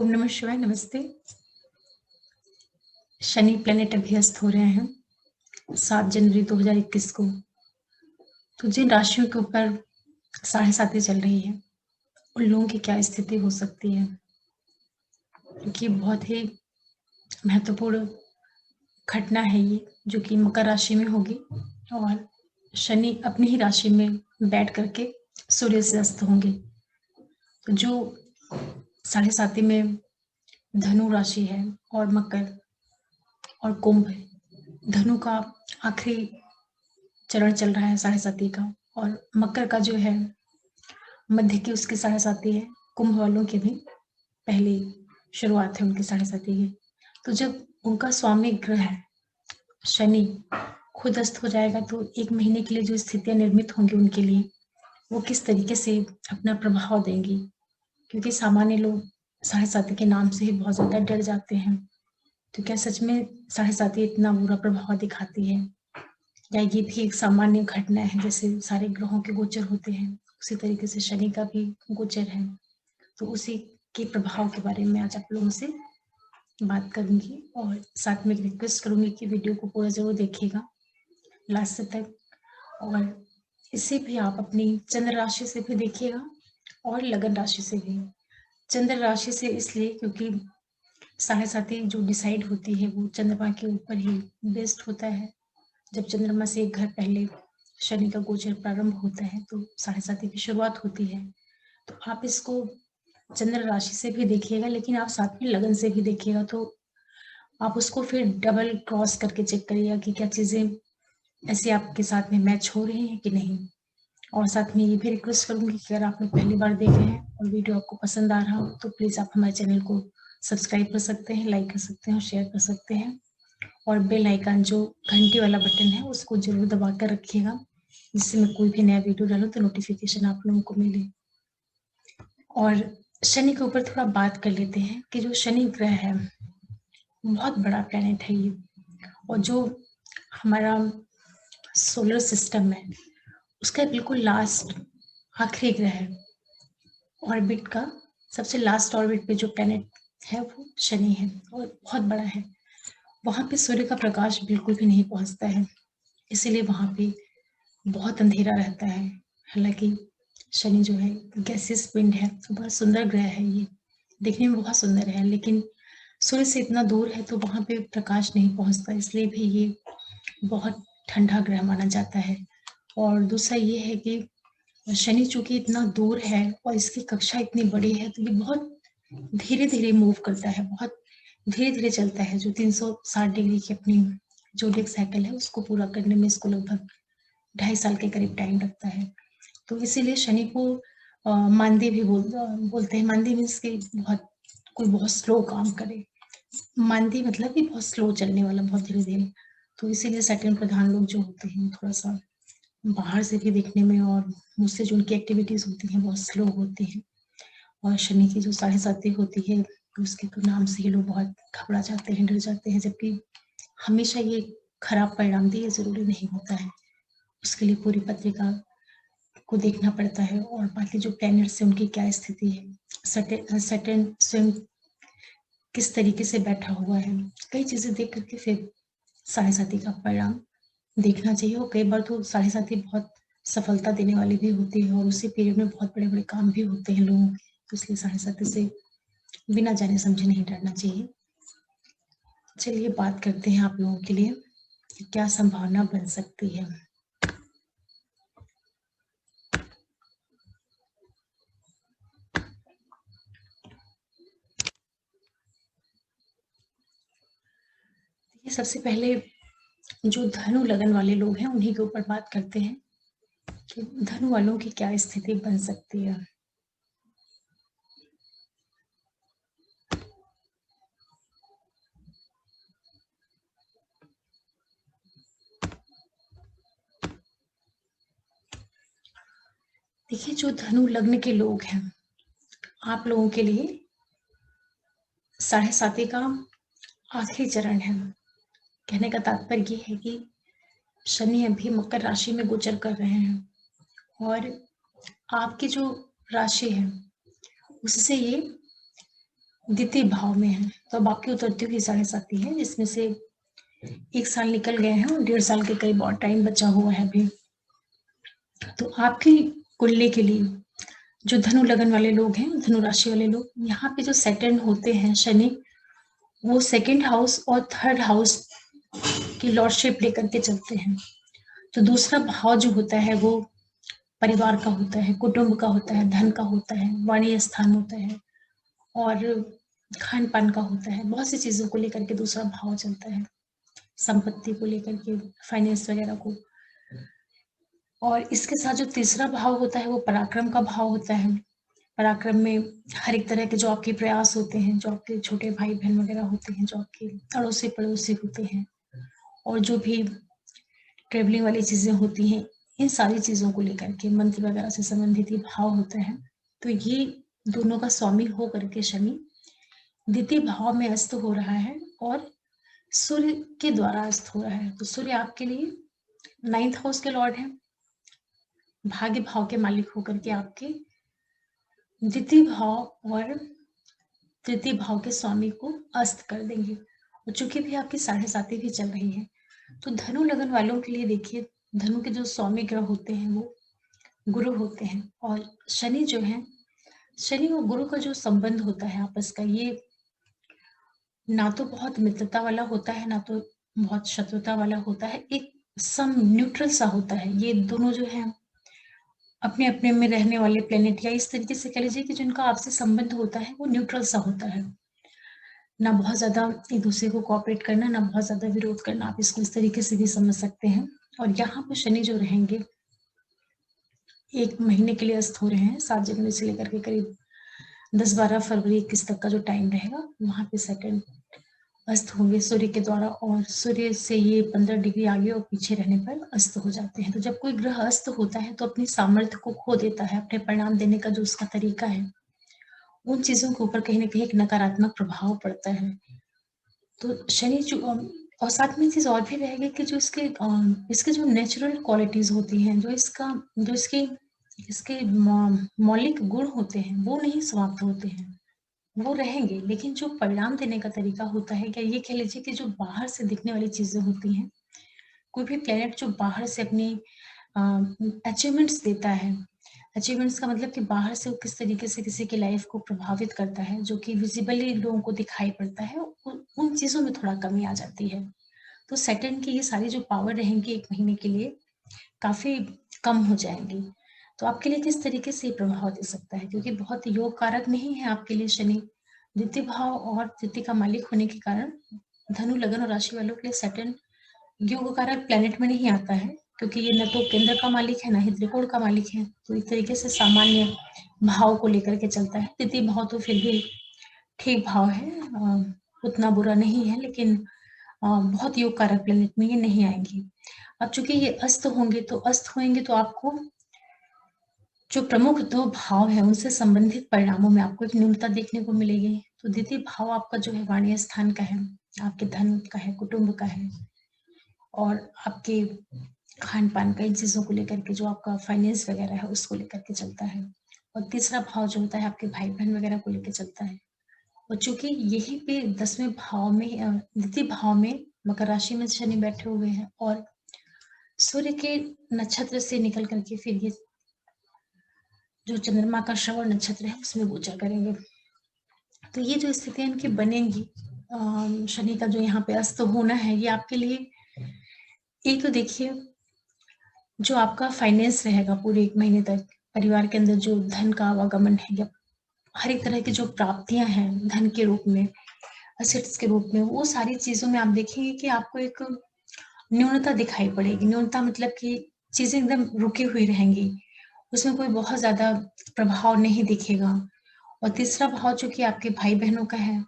ओम नमः शिवाय। नमस्ते। शनि प्लेनेट अभी अस्त हो रहे हैं 7 जनवरी 2021 को। तो जिन राशियों के ऊपर साढ़े साती चल रही है उन लोगों की क्या स्थिति हो सकती है, क्योंकि बहुत ही महत्वपूर्ण घटना है ये, जो कि मकर राशि में होगी और शनि अपनी ही राशि में बैठ करके सूर्य से अस्त होंगे। तो जो साढ़े साती में धनु राशि है और मकर और कुंभ है। धनु का आखिरी चरण चल रहा है साढ़े साती का, और मकर का जो है मध्य की उसकी साढ़े साती है। कुंभ वालों की भी पहली शुरुआत है उनकी साढ़े साती की। तो जब उनका स्वामी ग्रह शनि खुद अस्त हो जाएगा तो 1 महीने के लिए जो स्थितियां निर्मित होंगी उनके लिए, वो किस तरीके से अपना प्रभाव देंगी, क्योंकि सामान्य लोग साढ़े साती के नाम से ही बहुत ज्यादा डर जाते हैं। तो क्या सच में साढ़े साती इतना बुरा प्रभाव दिखाती है, या ये भी एक सामान्य घटना है? जैसे सारे ग्रहों के गोचर होते हैं उसी तरीके से शनि का भी गोचर है। तो उसी के प्रभाव के बारे में आज आप लोगों से बात करूंगी, और साथ में रिक्वेस्ट करूंगी कि वीडियो को पूरा जरूर देखिएगा लास्ट तक। और इसे भी आप अपनी चंद्र राशि से भी देखिएगा और लगन राशि से भी। चंद्र राशि से इसलिए क्योंकि साढ़े साती जो डिसाइड होती है वो चंद्रमा के ऊपर ही बेस्ड होता है। जब चंद्रमा से एक घर पहले शनि का गोचर प्रारंभ होता है तो साढ़े साती की शुरुआत होती है। तो आप इसको चंद्र राशि से भी देखिएगा, लेकिन आप साथ में लगन से भी देखिएगा, तो आप उसको फिर डबल क्रॉस करके चेक करिएगा कि क्या चीजें ऐसे आपके साथ में मैच हो रही हैं कि नहीं। और साथ में ये भी रिक्वेस्ट करूंगी कि अगर आपने पहली बार देखे हैं और वीडियो आपको पसंद आ रहा हो तो प्लीज आप हमारे चैनल को सब्सक्राइब कर सकते हैं, लाइक कर सकते हैं और शेयर कर सकते हैं। और बेल आइकन जो घंटी वाला बटन है उसको जरूर दबा कर रखिएगा, जिससे मैं कोई भी नया वीडियो डालूं तो नोटिफिकेशन आप लोगों को मिले। और शनि के ऊपर थोड़ा बात कर लेते हैं कि जो शनि ग्रह है बहुत बड़ा प्लेनेट है ये, और जो हमारा सोलर सिस्टम है उसका बिल्कुल लास्ट आखिरी ग्रह है। ऑर्बिट का सबसे लास्ट ऑर्बिट पे जो प्लेनेट है वो शनि है और बहुत बड़ा है। वहां पे सूर्य का प्रकाश बिल्कुल भी नहीं पहुंचता है, इसीलिए वहां पे बहुत अंधेरा रहता है। हालांकि शनि जो है गैसियस पिंड है, बहुत सुंदर ग्रह है ये, देखने में बहुत सुंदर है, लेकिन सूर्य से इतना दूर है तो वहां पे प्रकाश नहीं पहुंचता, इसलिए भी ये बहुत ठंडा ग्रह माना जाता है। और दूसरा ये है कि शनि चूंकि इतना दूर है और इसकी कक्षा इतनी बड़ी है तो ये बहुत धीरे धीरे मूव करता है, बहुत धीरे धीरे चलता है। जो 360 डिग्री की अपनी जोडिक साइकिल है उसको पूरा करने में इसको लगभग 2.5 साल के करीब टाइम लगता है। तो इसीलिए शनि को मांदी भी बोलते हैं। मांदी मीन्स कि बहुत कोई बहुत स्लो काम करे। मांदी मतलब कि बहुत स्लो चलने वाला, बहुत धीरे धीरे। तो इसीलिए सैटर्न प्रधान लोग जो होते हैं थोड़ा सा बाहर से भी देखने में और मुझसे जो उनकी एक्टिविटीज होती हैं बहुत स्लो होती हैं। और शनि की जो साढ़े साती होती है उसके तो नाम से ही लोग बहुत घबरा जाते हैं, डर जाते हैं, जबकि हमेशा ये खराब परिणाम दे, ये जरूरी नहीं होता है। उसके लिए पूरी पत्रिका को देखना पड़ता है और बाकी जो प्लैनेट्स है उनकी क्या स्थिति है, सैटर्न स्वयं किस तरीके से बैठा हुआ है, कई चीजें देख करके फिर साढ़े साती का परिणाम देखना चाहिए। और कई बार तो साढ़े साती बहुत सफलता देने वाली भी होती है और उसी पीरियड में बहुत बड़े बड़े काम भी होते हैं लोगों के, तो इसलिए साढ़े साती से बिना जाने समझे नहीं डरना चाहिए। चलिए बात करते हैं आप लोगों के लिए कि क्या संभावना बन सकती है। ये सबसे पहले जो धनु लगन वाले लोग हैं उन्हीं के ऊपर बात करते हैं कि धनु वालों की क्या स्थिति बन सकती है। देखिए, जो धनु लग्न के लोग हैं आप लोगों के लिए साढ़े साती का आखिरी चरण है। कहने का तात्पर्य ये है कि शनि अभी मकर राशि में गोचर कर रहे हैं और आपकी जो राशि है उससे ये द्वितीय भाव में है। तो अब आपकी उतरती हुई साढ़े साथी है, जिसमें से 1 साल निकल गए हैं और 1.5 साल के करीब और टाइम बचा हुआ है अभी। तो आपकी कुंडली के लिए जो धनु लगन वाले लोग हैं, धनु राशि वाले लोग, यहाँ पे जो सैटर्न होते हैं शनि, वो सेकंड हाउस और थर्ड हाउस की लॉर्डशिप लेकर के चलते हैं। तो दूसरा भाव जो होता है वो परिवार का होता है, कुटुंब का होता है, धन का होता है, वाणी स्थान होता है और खान पान का होता है। बहुत सी चीजों को लेकर के दूसरा भाव चलता है, संपत्ति को लेकर के, फाइनेंस वगैरह को। और इसके साथ जो तीसरा भाव होता है वो पराक्रम का भाव होता है। पराक्रम में हर एक तरह के जो आपके प्रयास होते हैं, जो आपके छोटे भाई बहन वगैरह होते हैं, जो आपके अड़ोसी पड़ोसी होते हैं, और जो भी ट्रेवलिंग वाली चीजें होती हैं, इन सारी चीजों को लेकर के मंत्र वगैरह से संबंधित ये भाव होता है। तो ये दोनों का स्वामी हो करके शनि द्वितीय भाव में अस्त हो रहा है और सूर्य के द्वारा अस्त हो रहा है। तो सूर्य आपके लिए 9th हाउस के लॉर्ड है, भाग्य भाव के मालिक होकर के आपके द्वितीय भाव और तृतीय भाव के स्वामी को अस्त कर देंगे। और चूंकि भी आपकी साढ़े साथी भी चल रही है, तो धनु लगन वालों के लिए देखिए, धनु के जो स्वामी ग्रह होते हैं वो गुरु होते हैं, और शनि जो है, शनि और गुरु का जो संबंध होता है आपस का, ये ना तो बहुत मित्रता वाला होता है, ना तो बहुत शत्रुता वाला होता है, एक सम न्यूट्रल सा होता है। ये दोनों जो है अपने अपने में रहने वाले प्लेनेट, या इस तरीके से कह लीजिए कि जिनका आपसे संबंध होता है वो न्यूट्रल सा होता है। ना बहुत ज्यादा एक दूसरे को कोऑपरेट करना, ना बहुत ज्यादा विरोध करना, आप इसको इस तरीके से भी समझ सकते हैं। और यहाँ पर शनि जो रहेंगे 1 महीने के लिए अस्त हो रहे हैं, 7 जनवरी से लेकर के करीब 10-12 फरवरी 21 तक का जो टाइम रहेगा, वहां पे सेकंड अस्त होंगे सूर्य के द्वारा। और सूर्य से ये 15 डिग्री आगे और पीछे रहने पर अस्त हो जाते हैं। तो जब कोई ग्रह अस्त होता है तो अपनी सामर्थ्य को खो देता है, अपने परिणाम देने का जो उसका तरीका है, उन चीजों के ऊपर कहीं ना कहीं एक नकारात्मक प्रभाव पड़ता है। तो शनि जो और साथ में चीज और भी रहेगी कि जो इसके जो नेचुरल क्वालिटीज होती हैं, जो इसके इसके मौलिक गुण होते हैं, वो नहीं समाप्त होते हैं, वो रहेंगे। लेकिन जो परिणाम देने का तरीका होता है, क्या ये कह लीजिए कि जो बाहर से दिखने वाली चीजें होती हैं, कोई भी प्लेनेट जो बाहर से अपनी अचीवमेंट्स देता है, अचीवमेंट्स का मतलब कि बाहर से वो किस तरीके से किसी की लाइफ को प्रभावित करता है, जो कि विजिबली लोगों को दिखाई पड़ता है, उन चीजों में थोड़ा कमी आ जाती है। तो सैटर्न की ये सारी जो पावर रहेंगी 1 महीने के लिए काफी कम हो जाएंगी। तो आपके लिए किस तरीके से प्रभाव दे सकता है, क्योंकि बहुत योग कारक नहीं है आपके लिए शनि, द्वितीय भाव और तृतीय का मालिक होने के कारण धनु लगन और राशि वालों के लिए सैटर्न योग कारक प्लेनेट में नहीं आता है, क्योंकि ये न तो केंद्र का मालिक है, ना ही त्रिकोण का मालिक है। तो एक तरीके से सामान्य भाव को लेकर के चलता है। तृतीय भाव तो फिर भी ठीक भाव है, उतना बुरा नहीं है, लेकिन बहुत योग कारक प्लेनेट में ये नहीं आएंगी। अब चूंकि ये अस्त होंगे, तो अस्त होंगे तो आपको जो प्रमुख 2 भाव है उनसे संबंधित परिणामों में आपको एक न्यूनता देखने को मिलेगी। तो द्वितीय भाव आपका जो है वाणिज्य स्थान का है, आपके धन का है, कुटुंब का है, और आपके खान पान का, इन चीजों को लेकर के जो आपका फाइनेंस वगैरह है उसको लेकर के चलता है। और तीसरा भाव जो होता है आपके भाई बहन वगैरह को लेकर चलता है। और चूंकि यही पे 10वें भाव में, द्वितीय भाव में मकर राशि में शनि बैठे हुए हैं, और सूर्य के नक्षत्र से निकल करके फिर ये जो चंद्रमा का श्रवण नक्षत्र है उसमें गोचर करेंगे। तो ये जो स्थितियां इनकी बनेंगी, शनि का जो यहाँ पे अस्त होना है, ये आपके लिए एक तो देखिए, जो आपका फाइनेंस रहेगा पूरे 1 महीने तक, परिवार के अंदर जो धन का आवागमन है, या हर एक तरह की जो प्राप्तियां हैं धन के रूप में, असेट्स के रूप में, वो सारी चीजों में आप देखेंगे कि आपको एक न्यूनता दिखाई पड़ेगी। न्यूनता मतलब कि चीजें एकदम रुकी हुई रहेंगी, उसमें कोई बहुत ज्यादा प्रभाव नहीं दिखेगा। और तीसरा भाव जो कि आपके भाई बहनों का है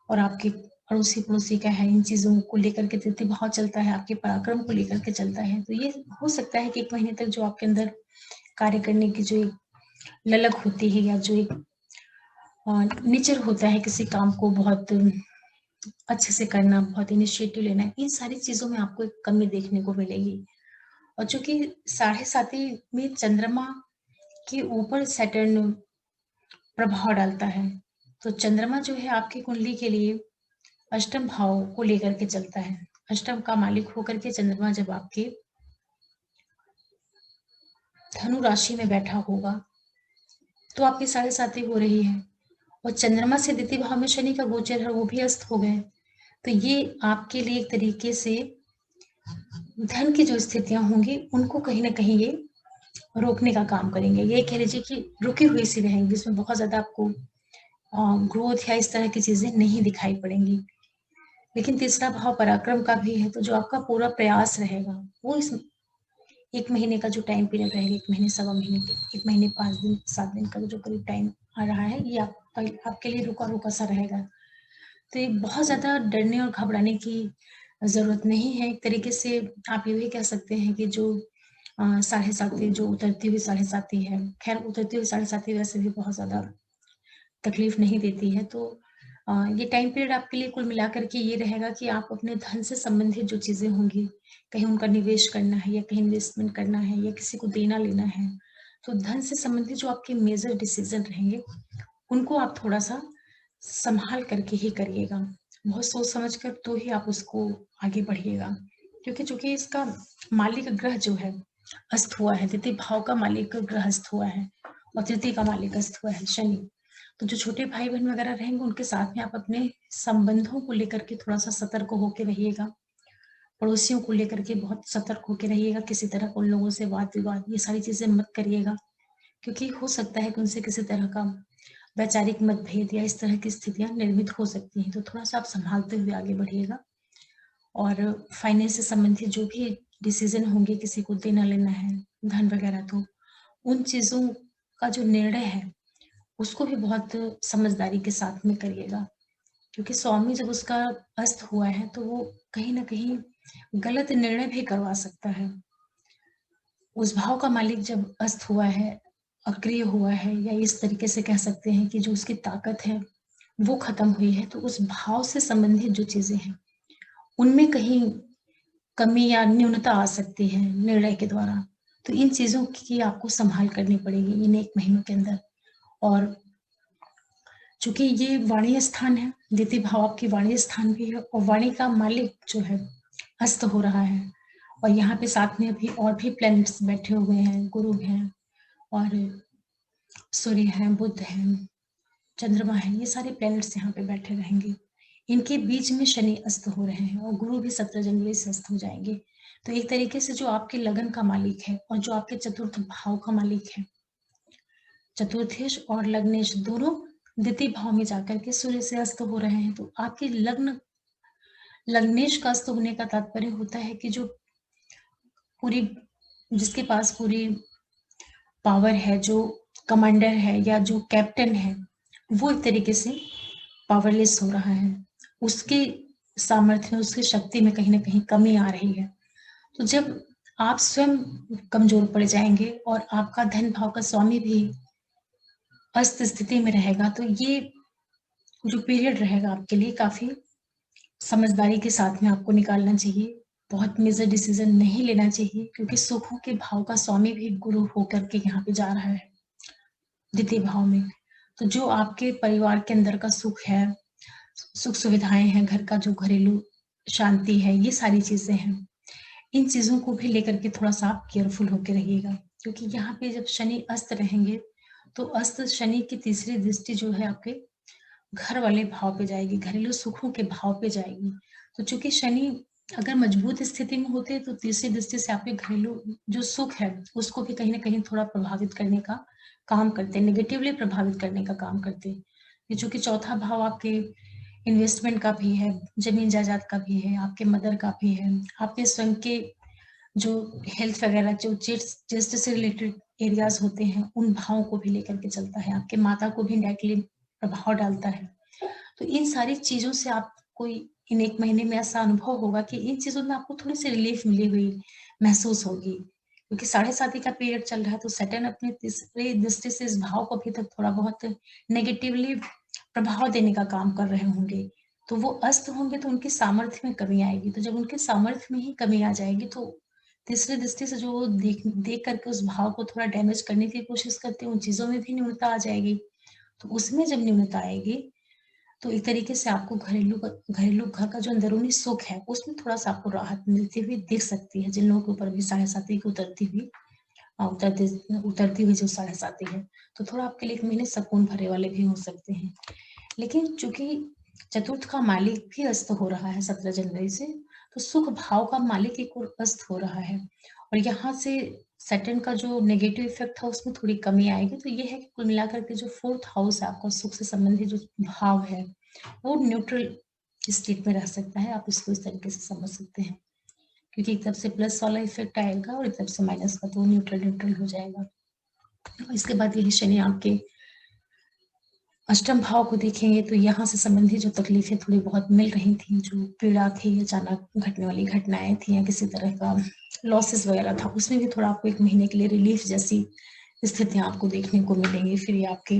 और आपके अड़ोसी पड़ोसी का है, इन चीजों को लेकर के तृतीय भाव चलता है, आपके पराक्रम को लेकर के चलता है। तो ये हो सकता है कि 1 महीने तक जो आपके अंदर कार्य करने की जो एक ललक होती है, या जो एक नेचर होता है किसी काम को बहुत अच्छे से करना, बहुत इनिशिएटिव लेना, इन सारी चीजों में आपको एक कमी देखने को मिलेगी। और चूंकि साढ़े साथी में चंद्रमा के ऊपर सैटर्न प्रभाव डालता है, तो चंद्रमा जो है आपकी कुंडली के लिए अष्टम भाव को लेकर के चलता है। अष्टम का मालिक होकर के चंद्रमा जब आपके धनु राशि में बैठा होगा तो आपकी 7.5 हो रही है, और चंद्रमा से द्वितीय भाव में शनि का गोचर है, वो भी अस्त हो गए। तो ये आपके लिए एक तरीके से धन की जो स्थितियां होंगी उनको कहीं ना कहीं ये रोकने का काम करेंगे। ये कह लीजिए कि रुकी हुई सी रहेंगी, इसमें बहुत ज्यादा आपको ग्रोथ या इस तरह की चीजें नहीं दिखाई पड़ेंगी। लेकिन तीसरा भाव पराक्रम का भी है, तो जो आपका पूरा प्रयास रहेगा वो इस 1 महीने का जो टाइम पीरियड रहेगा, 1 महीने, सवा महीने के, 1 महीने 5 दिन 7 दिन का जो करीब टाइम आ रहा है, ये आपके लिए रुका रुका सा रहेगा। तो ये बहुत ज्यादा डरने और घबराने की जरूरत नहीं है। एक तरीके से आप ये भी कह सकते हैं कि जो 7.5 जो उतरती हुई 7.5 है, खैर उतरती हुई 7.5 वैसे भी बहुत ज्यादा तकलीफ नहीं देती है। तो ये टाइम पीरियड आपके लिए कुल मिलाकर के ये रहेगा कि आप अपने धन से संबंधित जो चीजें होंगी, कहीं उनका निवेश करना है या कहीं इन्वेस्टमेंट करना है या किसी को देना लेना है, तो धन से संबंधित जो आपके मेजर डिसीजन रहेंगे उनको आप थोड़ा सा संभाल करके ही करिएगा। बहुत सोच समझ कर तो ही आप उसको आगे बढ़िएगा, क्योंकि चूंकि इसका मालिक ग्रह जो है अस्त हुआ है, द्वितीय भाव का मालिक ग्रह अस्त हुआ है और तृतीय का मालिक अस्त हुआ है शनि। तो जो छोटे भाई बहन वगैरह रहेंगे उनके साथ में आप अपने संबंधों को लेकर के थोड़ा सा सतर्क होकर रहिएगा। पड़ोसियों को लेकर के बहुत सतर्क होकर रहिएगा, किसी तरह का उन लोगों से वाद विवाद ये सारी चीजें मत करिएगा, क्योंकि हो सकता है कि उनसे किसी तरह का वैचारिक मतभेद या इस तरह की स्थितियां निर्मित हो सकती हैं। तो थोड़ा सा आप संभालते हुए आगे बढ़िएगा। और फाइनेंस से संबंधित जो भी डिसीजन होंगे, किसी को देना लेना है, धन वगैरह, तो उन चीजों का जो निर्णय है उसको भी बहुत समझदारी के साथ में करिएगा, क्योंकि स्वामी जब उसका अस्त हुआ है तो वो कहीं ना कहीं गलत निर्णय भी करवा सकता है। उस भाव का मालिक जब अस्त हुआ है, अक्रिय हुआ है, या इस तरीके से कह सकते हैं कि जो उसकी ताकत है वो खत्म हुई है, तो उस भाव से संबंधित जो चीजें हैं उनमें कहीं कमी या न्यूनता आ सकती है निर्णय के द्वारा। तो इन चीजों की आपको संभाल करनी पड़ेगी इन 1 महीनों के अंदर। और चूंकि ये वाणी स्थान है, द्वितीय भाव आपकी वाणी स्थान भी है, और वाणी का मालिक जो है अस्त हो रहा है, और यहाँ पे साथ में अभी और भी प्लैनेट्स बैठे हुए हैं, गुरु हैं और सूर्य हैं, बुध हैं, चंद्रमा है, ये सारे प्लैनेट्स यहाँ पे बैठे रहेंगे। इनके बीच में शनि अस्त हो रहे हैं और गुरु भी 17 जनवरी से अस्त हो जाएंगे। तो एक तरीके से जो आपके लगन का मालिक है और जो आपके चतुर्थ भाव का मालिक है, चतुर्थेश और लग्नेश दोनों द्वितीय भाव में जाकर के सूर्य से अस्त हो रहे हैं। तो आपके लग्नेश का अस्त होने का तात्पर्य होता है कि जो पूरी, जिसके पास पूरी पावर है, जो कमांडर है या जो कैप्टन है, वो एक तरीके से पावरलेस हो रहा है, उसके सामर्थ्य में, उसकी शक्ति में कहीं ना कहीं कमी आ रही है। तो जब आप स्वयं कमजोर पड़ जाएंगे और आपका धन भाव का स्वामी भी अस्त स्थिति में रहेगा, तो ये जो पीरियड रहेगा आपके लिए काफी समझदारी के साथ में आपको निकालना चाहिए। बहुत मेजर डिसीजन नहीं लेना चाहिए, क्योंकि सुखों के भाव का स्वामी भी गुरु होकर के यहाँ पे जा रहा है द्वितीय भाव में। तो जो आपके परिवार के अंदर का सुख है, सुख सुविधाएं हैं, घर का जो घरेलू शांति है, ये सारी चीजें हैं, इन चीजों को भी लेकर के थोड़ा सा आप केयरफुल होकर रहिएगा। क्योंकि यहाँ पे जब शनि अस्त रहेंगे तो अस्त शनि की तीसरी दृष्टि जो है आपके घर वाले भाव पे जाएगी, घरेलू सुखों के भाव पे जाएगी। तो चूंकि शनि अगर मजबूत स्थिति में होते हैं तो तीसरी दृष्टि से आपके घरेलू जो सुख है उसको भी कहीं ना कहीं थोड़ा प्रभावित करने का काम करते हैं, नेगेटिवली प्रभावित करने का काम करते हैं। ये चूंकि चौथा भाव आपके इन्वेस्टमेंट का भी है, जमीन जायदाद का भी है, आपके मदर का भी है, आपके स्वयं के जो हेल्थ वगैरह जो चेस्ट से रिलेटेड एरियाज होते हैं उन भावों को भी लेकर के चलता है, आपके माता को भी डायरेक्टली प्रभाव डालता है। तो इन सारी चीजों से आपको इन 1 महीने में ऐसा अनुभव होगा कि इन चीजों में आपको थोड़ी सी रिलीफ मिली हुई महसूस होगी, क्योंकि 7.5 का पीरियड चल रहा है। तो सैटर्न अपनी तीसरी दृष्टि से इस भाव को अभी तक थोड़ा बहुत नेगेटिवली प्रभाव देने का काम कर रहे होंगे। तो वो अस्त होंगे तो उनकी सामर्थ्य में कमी आएगी। तो जब उनके सामर्थ्य में ही कमी आ जाएगी तो तीसरी दृष्टि से जो वो देख देख करके उस भाव को थोड़ा डैमेज करने की कोशिश करते हैं, उन चीजों में भी न्यूनता आ जाएगी। तो उसमें जब न्यूनता आएगी, तो एक तरीके से आपको घरेलू घर का जो अंदरूनी सुख है, उसमें थोड़ा-सा आपको राहत मिलती हुई दिख सकती है। जिन लोगों के ऊपर भी साढ़े साती की उतरती हुई जो साढ़े साती है, तो थोड़ा आपके लिए 1 महीने सुकून भरे वाले भी हो सकते हैं। लेकिन चूँकि चतुर्थ का मालिक भी अस्त हो रहा है 17 जनवरी से, तो सुख भाव का मालिक एक और अस्त हो रहा है और यहाँ से सैटर्न का जो नेगेटिव इफ़ेक्ट था उसमें थोड़ी कमी आएगी। तो ये है कि कुल मिलाकर के जो 4th हाउस है आपका सुख से संबंधित जो भाव है, वो न्यूट्रल स्टेट में रह सकता है। आप इसको इस तरीके से समझ सकते हैं। क्योंकि एक तरफ से प्लस वाला इफ़ेक्ट आएगा और एक तरफ से माइनस का, तो न्यूट्रल हो जाएगा। और इसके बाद यही शनि आपके अष्टम भाव को देखेंगे तो यहाँ से संबंधित जो तकलीफें थोड़ी बहुत मिल रही थी, जो पीड़ा थी, अचानक घटने वाली घटनाएँ थी या किसी तरह का लॉसेस वगैरह था, उसमें भी थोड़ा आपको 1 महीने के लिए रिलीफ जैसी स्थितियाँ आपको देखने को मिलेंगी। फिर ये आपके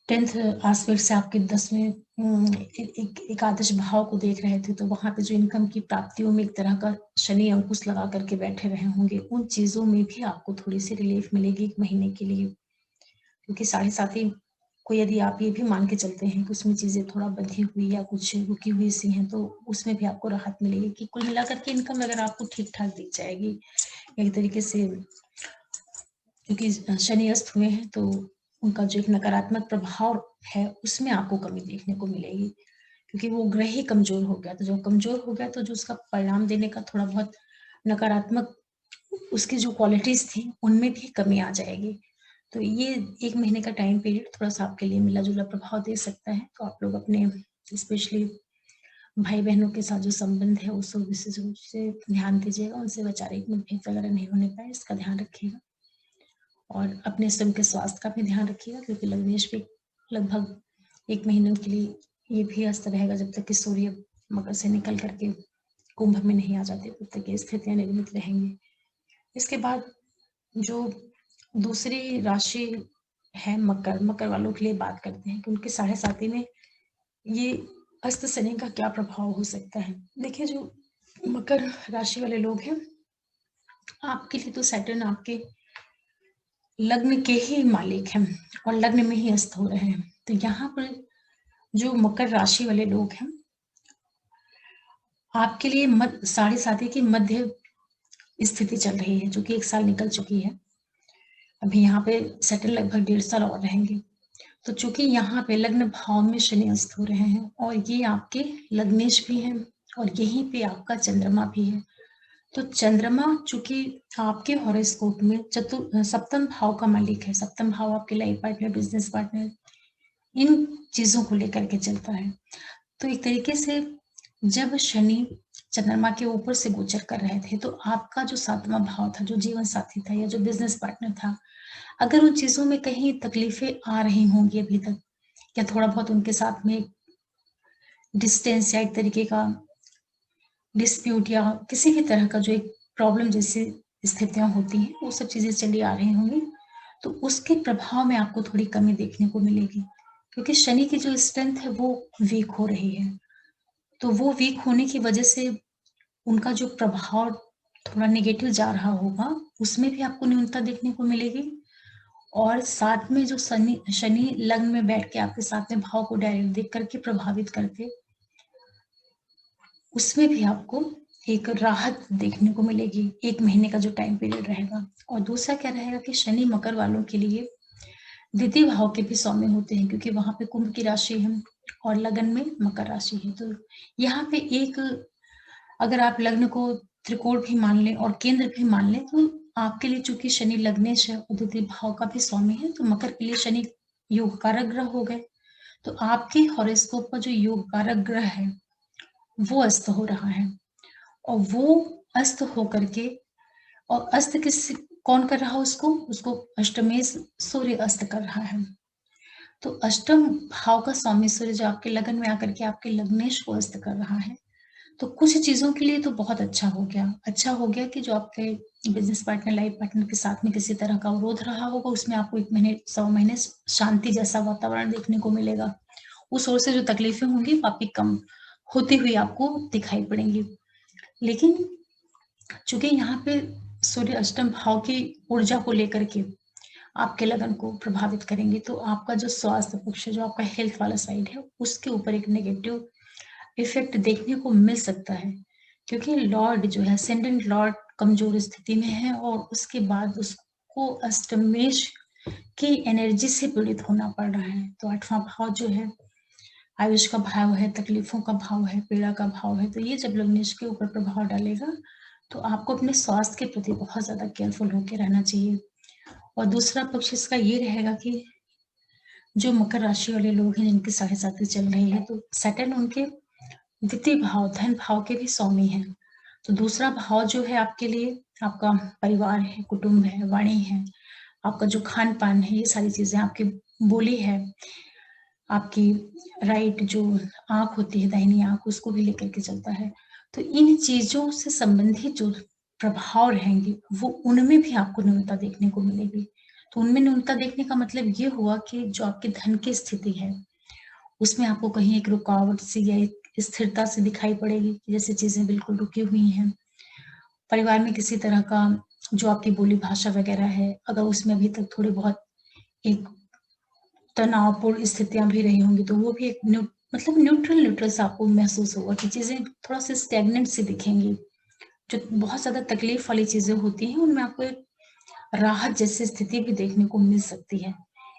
10th एस्पेक्ट से आपके 10वें एकादश भाव को देख रहे थे, तो वहाँ पे जो इनकम की प्राप्तियों में एक तरह का शनि अंकुश लगा करके बैठे रहे होंगे, उन चीज़ों में भी आपको थोड़ी-सी रिलीफ मिलेगी 1 महीने के लिए। क्योंकि साढ़े साथी को यदि आप ये भी मान के चलते हैं कि उसमें चीज़ें थोड़ा बंधी हुई या कुछ रुकी हुई सी हैं, तो उसमें भी आपको राहत मिलेगी कि कुल मिलाकर के इनकम अगर आपको ठीक-ठाक दिख जाएगी। एक तरीके से क्योंकि शनि अस्त हुए हैं, तो उनका जो एक नकारात्मक प्रभाव है, उसमें आपको कमी देखने को मिलेगी। क्योंकि वो ग्रह ही कमज़ोर हो गया, तो जब कमज़ोर हो गया, तो जो उसका परिणाम देने का थोड़ा बहुत नकारात्मक उसकी जो क्वालिटीज़ थी, उनमें भी कमी आ जाएगी। तो ये 1 महीने का टाइम पीरियड थोड़ा-सा आपके लिए मिला-जुला प्रभाव दे सकता है। तो आप लोग अपने स्पेशली भाई-बहनों के साथ जो संबंध है, उसको विशेष रूप से ध्यान दीजिएगा। उनसे वैचारिक मतभेद वगैरह नहीं होने पाए, इसका ध्यान रखिएगा। और अपने स्वयं के स्वास्थ्य का भी ध्यान रखिएगा क्योंकि लग्नेश भी लगभग 1 महीने के लिए ये भी अस्त रहेगा जब तक कि सूर्य मकर से निकल करके कुंभ में नहीं आ जाते, तब तक ये स्थितियाँ निर्मित रहेंगी। इसके बाद जो दूसरी राशि है मकर, मकर वालों के लिए बात करते हैं कि उनके साढ़े साथी में ये अस्त शनि का क्या प्रभाव हो सकता है। देखिए जो मकर राशि वाले लोग हैं, आपके लिए तो सैटर्न आपके लग्न के ही मालिक हैं और लग्न में ही अस्त हो रहे हैं। तो यहाँ पर जो मकर राशि वाले लोग हैं, आपके लिए साढ़े साथी की मध्य स्थिति चल रही है, जो कि 1 साल निकल चुकी है। अभी यहाँ पे सेटल लगभग 1.5 साल और रहेंगे। तो चूँकि यहाँ पे लग्न भाव में शनि अस्त हो रहे हैं और ये आपके लग्नेश भी हैं और यहीं पे आपका चंद्रमा भी है। तो चंद्रमा चूँकि आपके हॉरोस्कोप में सप्तम भाव का मालिक है, सप्तम भाव आपके लाइफ पार्टनर, बिज़नेस पार्टनर, इन चीज़ों को लेकर के चलता है। तो एक तरीके से जब शनि चंद्रमा के ऊपर से गोचर कर रहे थे, तो आपका जो 7वां भाव था, जो जीवन साथी था या जो बिज़नेस पार्टनर था, अगर उन चीज़ों में कहीं तकलीफ़ें आ रही होंगी अभी तक या थोड़ा बहुत उनके साथ में डिस्टेंस या एक तरीके का डिस्प्यूट या किसी भी तरह का जो एक प्रॉब्लम जैसी स्थितियाँ होती हैं, वो सब चीज़ें चली आ रही होंगी, तो उसके प्रभाव में आपको थोड़ी कमी देखने को मिलेगी। क्योंकि शनि की जो स्ट्रेंथ है वो वीक हो रही है। तो वो वीक होने की वजह से उनका जो प्रभाव थोड़ा नेगेटिव जा रहा होगा, उसमें भी आपको न्यूनता देखने को मिलेगी और साथ में जो शनि शनि लग्न में बैठ के आपके 7वें भाव को डायरेक्ट देख करके प्रभावित करके उसमें भी आपको एक राहत देखने को मिलेगी, 1 महीने का जो टाइम पीरियड रहेगा। और दूसरा क्या रहेगा कि शनि मकर वालों के लिए द्वितीय भाव के भी सौम्य होते हैं क्योंकि वहाँ पे कुंभ की राशि है और लगन में मकर राशि है। तो यहाँ पे एक अगर आप लग्न को त्रिकोण भी मान लें और केंद्र भी मान लें, तो आपके लिए चूँकि शनि लग्नेश है और द्वितीय भाव का भी स्वामी है, तो मकर के लिए शनि योग कारक ग्रह हो गए। तो आपके हॉरोस्कोप का जो योग कारक ग्रह है, वो अस्त हो रहा है और वो अस्त होकर के और अस्त कौन कर रहा है उसको? उसको अष्टमेश सूर्य अस्त कर रहा है। तो अष्टम भाव का स्वामी सूर्य जो आपके लगन में आकर के आपके लग्नेश को अस्त कर रहा है, तो कुछ चीज़ों के लिए तो बहुत अच्छा हो गया। अच्छा हो गया कि जो आपके बिज़नेस पार्टनर, लाइफ पार्टनर के साथ में किसी तरह का विरोध रहा होगा, उसमें आपको 1 महीने, सवा महीने शांति जैसा वातावरण देखने को मिलेगा। उस ओर से जो तकलीफ़ें होंगी, वो आपकी कम होती हुई आपको दिखाई पड़ेंगी। लेकिन चूँकि यहाँ पे सूर्य अष्टम भाव की ऊर्जा को लेकर के आपके लगन को प्रभावित करेंगे। तो आपका जो स्वास्थ्य पक्ष है, जो आपका हेल्थ वाला साइड है, उसके ऊपर एक नेगेटिव इफ़ेक्ट देखने को मिल सकता है। क्योंकि लॉर्ड जो है, असेंडेंट लॉर्ड कमज़ोर स्थिति में है और उसके बाद उसको अष्टमेश की एनर्जी से पीड़ित होना पड़ रहा है। तो 8वाँ भाव जो है, आयुष का भाव है, तकलीफ़ों का भाव है, पीड़ा का भाव है। तो ये जब लग्नेश के ऊपर प्रभाव डालेगा, तो आपको अपने स्वास्थ्य के प्रति बहुत ज़्यादा केयरफुल होके रहना चाहिए। और दूसरा पक्ष इसका ये रहेगा कि जो मकर राशि वाले लोग हैं, जिनकी साढ़े साती चल रही है, तो सैटर्न उनके द्वितीय भाव, धन भाव के भी स्वामी हैं। तो दूसरा भाव जो है आपके लिए, आपका परिवार है, कुटुंब है, वाणी है, आपका जो खान-पान है, ये सारी चीज़ें, आपकी बोली है, आपकी राइट जो आँख होती है, दाहिनी आँख, उसको भी लेकर के चलता है। तो इन चीज़ों से संबंधित जो प्रभाव रहेंगे, वो उनमें भी आपको न्यूनता देखने को मिलेगी। तो उनमें न्यूनता देखने का मतलब ये हुआ कि जो आपके धन की स्थिति है, उसमें आपको कहीं एक रुकावट सी या एक स्थिरता सी दिखाई पड़ेगी, कि जैसे चीज़ें बिल्कुल रुकी हुई हैं। परिवार में किसी तरह का जो आपकी बोली भाषा वगैरह है, अगर उसमें अभी तक थोड़ी बहुत एक तनावपूर्ण स्थितियाँ भी रही होंगी, तो वो भी एक मतलब न्यूट्रल सा आपको महसूस होगा कि चीज़ें थोड़ा-सा स्टैग्नेंट सी दिखेंगी। जो बहुत ज़्यादा तकलीफ वाली चीज़ें होती हैं, उनमें आपको एक राहत जैसी स्थिति भी देखने को मिल सकती है,